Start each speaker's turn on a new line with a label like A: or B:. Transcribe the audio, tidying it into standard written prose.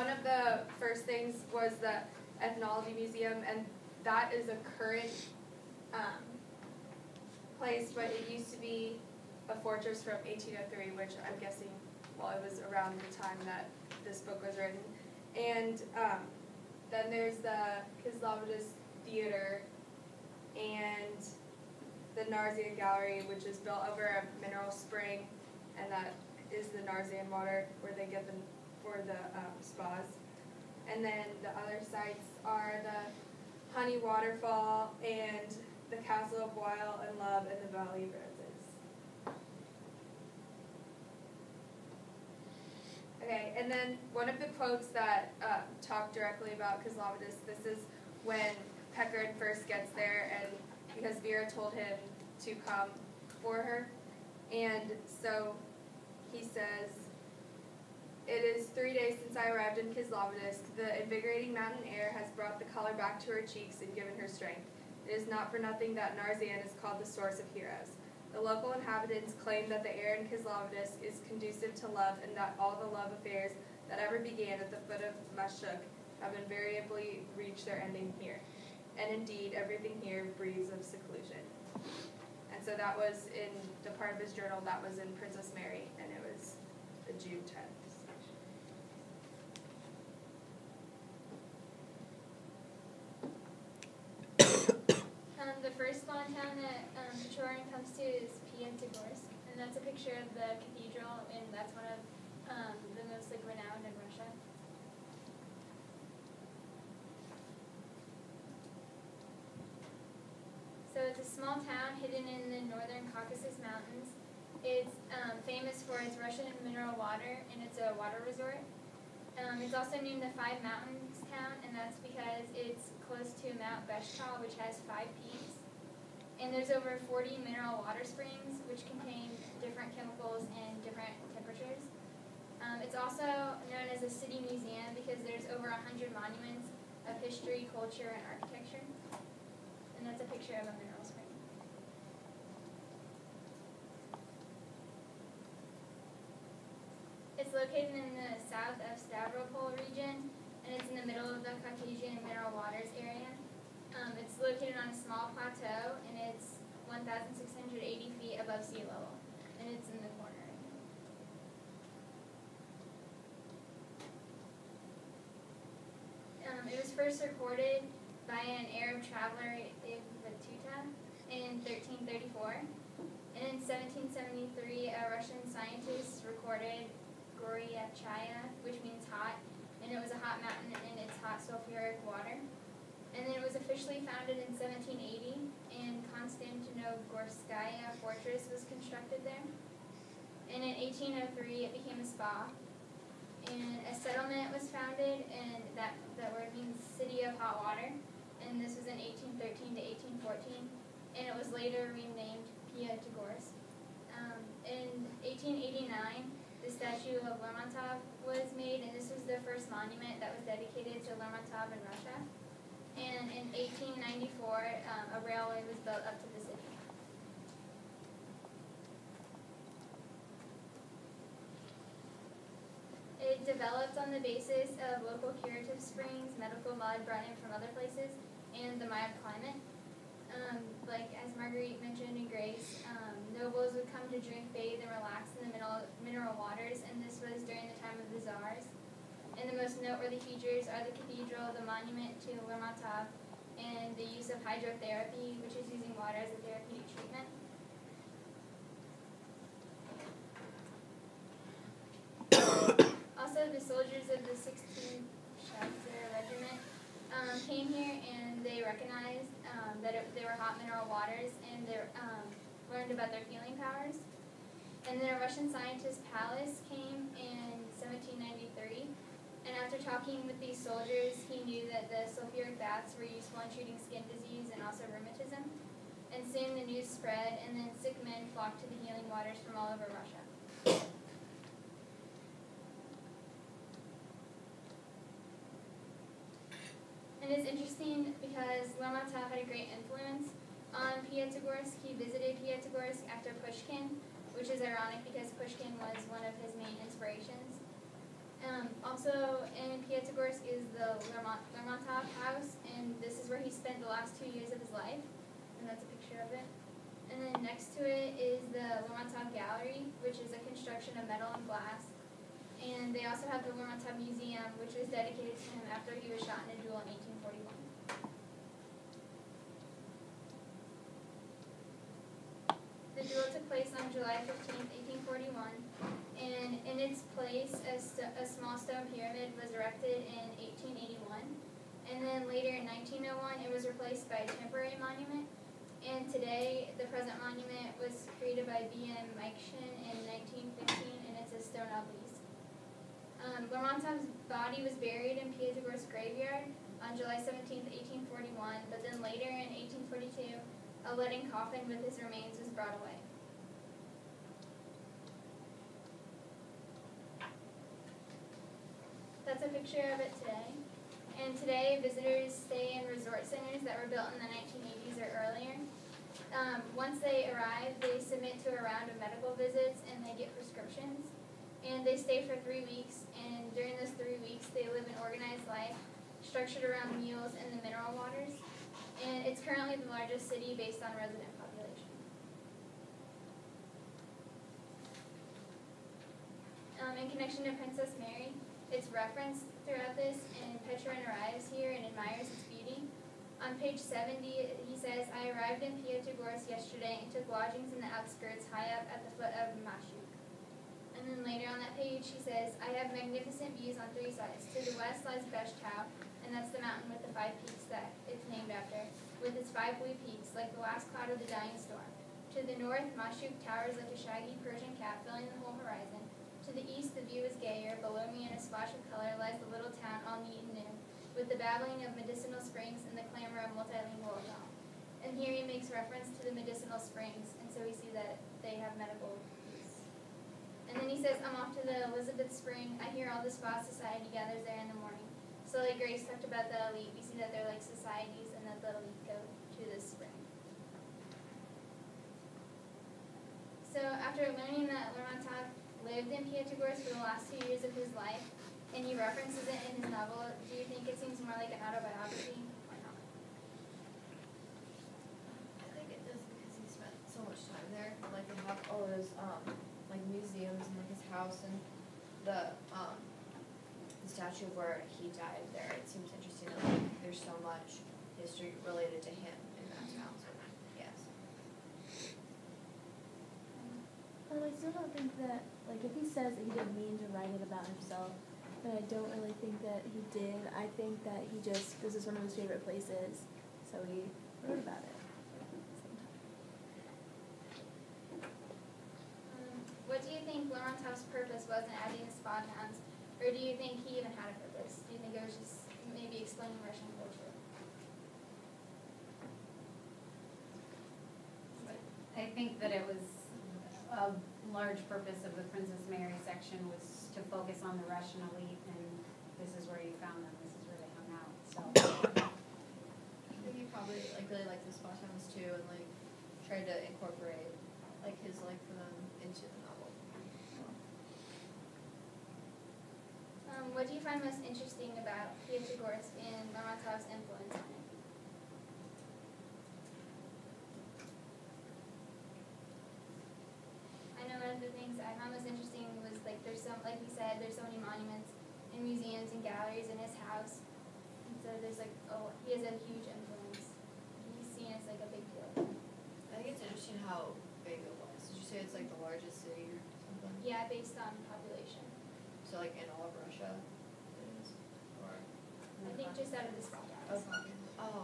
A: one of the first things was the Ethnology Museum, and that is a current place, but it used to be a fortress from 1803, which I'm guessing, well, it was around the time that this book was written. And then there's the Kislavadis Theater and the Narzian Gallery, which is built over a mineral spring, and that is the Narzian water where they get them for the spas. And then the other sites are the Honey Waterfall and the Castle of Weil and Love and the Valley of Roses. Okay, and then one of the quotes that talk directly about Kislavadis, this is when Peckard first gets there, and because Vera told him to come for her. And so he says, "It is 3 days since I arrived in Kislavadis. The invigorating mountain air has brought the color back to her cheeks and given her strength. It is not for nothing that Narzian is called the source of heroes. The local inhabitants claim that the air in Kislavadis is conducive to love, and that all the love affairs that ever began at the foot of Mashuk have invariably reached their ending here. And indeed, everything here breathes of seclusion." And so that was in the part of his journal that was in Princess Mary, and it was the June 10th.
B: The first small town that Pechorin comes to is Piatigorsk, and that's a picture of the cathedral, and that's one of the most renowned in Russia. So it's a small town hidden in the northern Caucasus Mountains. It's famous for its Russian mineral water, and it's a water resort. It's also named the Five Mountains town, and that's because it's close to Mount Beshkal, which has 5 peaks. And there's over 40 mineral water springs, which contain different chemicals and different temperatures. It's also known as a city museum because there's over 100 monuments of history, culture, and architecture. And that's a picture of a mineral spring. It's located in the south of Stavropol region, and it's in the middle of the Caucasian mineral waters area. It's located on a small plateau, and it's 1,680 feet above sea level, and it's in the corner. It was first recorded by an Arab traveler, Ibn Battuta, in 1334. And in 1773, a Russian scientist recorded Goryachaya, which means hot, and it was a hot mountain and it's hot sulfuric water. And then it was officially founded in 1780, and Konstantinogorskaya fortress was constructed there. And in 1803, it became a spa. And a settlement was founded, and that word means City of Hot Water. And this was in 1813 to 1814, and it was later renamed Piatigorsk. In 1889, the statue of Lermontov was made, and this was the first monument that was dedicated to Lermontov in Russia. And in 1894, a railway was built up to the city. It developed on the basis of local curative springs, medical mud brought in from other places, and the mild climate. Like as Marguerite mentioned in Grace, nobles would come to drink, bathe, and relax in the mineral waters, and this was during the time of the Tsars. And the most noteworthy features are the cathedral, the monument to Lermontov, and the use of hydrotherapy, which is using water as a therapeutic treatment. Also, the soldiers of the 16th Schuster Regiment came here, and they recognized that they were hot mineral waters, and they learned about their healing powers. And then a Russian scientist, Pallas, came in 1793, and after talking with these soldiers, he knew that the sulfuric baths were useful in treating skin disease and also rheumatism. And soon the news spread, and then sick men flocked to the healing waters from all over Russia. And it's interesting because Lermontov had a great influence on Piatigorsk. He visited Piatigorsk after Pushkin, which is ironic because Pushkin was one of his main inspirations. Also in Piatigorsk, the Lermontov house, and this is where he spent the last 2 years of his life, and that's a picture of it. And then next to it is the Lermontov Gallery, which is a construction of metal and glass. And they also have the Lermontov Museum, which was dedicated to him after he was shot in a duel in 1841. The duel took place on July 15, 1841, and in its place, a small stone pyramid was erected in 1881. And then later in 1901, it was replaced by a temporary monument. And today, the present monument was created by B.M. Meikshin in 1915, and it's a stone obelisk. Lermontov's body was buried in Piatigorsk graveyard on July 17, 1841, but then later in 1842, a leaden coffin with his remains was brought away. That's a picture of it today. And today, visitors stay in resort centers that were built in the 1980s or earlier. Once they arrive, they submit to a round of medical visits and they get prescriptions. And they stay for 3 weeks, and during those 3 weeks, they live an organized life structured around meals and the mineral waters. And it's currently the largest city based on resident population. In connection to Princess Mary, it's referenced throughout this, and Petrin arrives here and admires its beauty. On page 70, he says, "I arrived in Piatigorsk yesterday and took lodgings in the outskirts high up at the foot of Mashuk." And then later on that page, he says, "I have magnificent views on 3 sides. To the west lies Beshtau, and that's the mountain with the 5 peaks that it's named after, with its 5 blue peaks, like the last cloud of the dying storm. To the north, Mashuk towers like a shaggy Persian cat filling the whole horizon. To the east, the view is gayer. Below me, in a splash of color, lies the little town, all neat and new, with the babbling of medicinal springs and the clamor of multilingual Gaul." And here he makes reference to the medicinal springs, and so we see that they have medical use. And then he says, "I'm off to the Elizabeth Spring. I hear all the spa society gathers there in the morning." So like Grace talked about the elite, we see that they're like societies and that the elite go to this spring. So after learning that Lermontov lived in Piatigorsk for the last 2 years of his life, and he references it in his novel, do you think it seems more like an autobiography or not?
C: I think it does because he spent so much time there. Like they have all those like museums and like his house and the statue of where he died there. It seems interesting that like there's so much history related to him in that town. So yes.
D: I still don't think that, like, if he says that he didn't mean to write it about himself, then I don't really think that he did. I think that he just, this is one of his favorite places, so he wrote about it.
B: What do you think Lermontov's purpose was in adding the spa towns, or do you think he even had a purpose? Do you think it was just maybe explaining Russian culture?
E: I think that it was a large purpose of the Princess Mary section was to focus on the Russian elite, and this is where you found them, this is where they hung out, so.
C: I think he probably like really liked the spa towns too, and like tried to incorporate like his like for them into the novel.
B: What do you find most interesting about Piatigorsk and Lermontov's influence on it? I know one of the things I found most interesting was like there's so, like he said, there's so many monuments and museums and galleries in his house. And so there's like, oh, he has a huge influence. He's seen as like a big deal.
C: I think it's interesting how big it was. Did you say it's like the largest city or something?
B: Yeah, based on population.
C: So like in all of Russia, it is, or
B: I think just out of the spa towns.
C: oh,